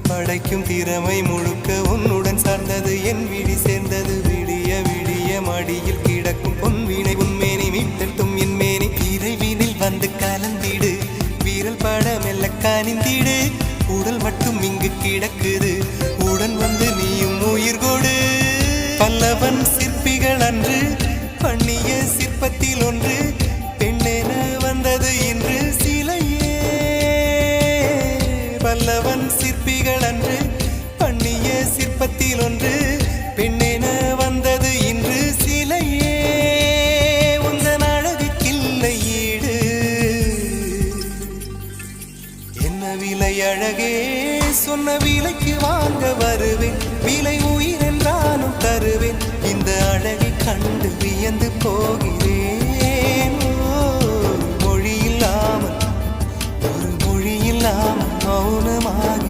படைக்கும் திறமை முழுக்க உன்னுடன் சார்ந்தது என் விழி சேர்ந்தது விடிய விடிய மடியில் கிடக்கும் பொன்வினை உன்மேனி மீட்டட்டும் என் மேனி இறைவினில் வந்து கலந்திடு வீரல் பட மெல்ல காணிந்திடு உடல் மட்டும் இங்கு கிடக்குது உடன் வந்து நீயும் உயிர் கொடு பல்லவன் சிற்பிகள் அன்று பண்ணிய சிற்பத்தில் ஒன்று பெண்ணென வந்தது இன்று சிலையே பல்லவன் சிற்பிகள் அன்று பண்ணிய சிற்பத்தில் ஒன்று பெண்ணென வந்தது இன்று சிலையே உந்தன் அழகுக்கில்லை ஈடு என்ன விலை அழகே சொன்ன விலைக்கு வாங்க வருவேன் விலை உயிர் என்றாலும் தருவேன் இந்த அழகை கண்டு வியந்து போகிறேன் மொழி இல்லாமல் ஒரு மொழி இல்லாமல் மௌனமாக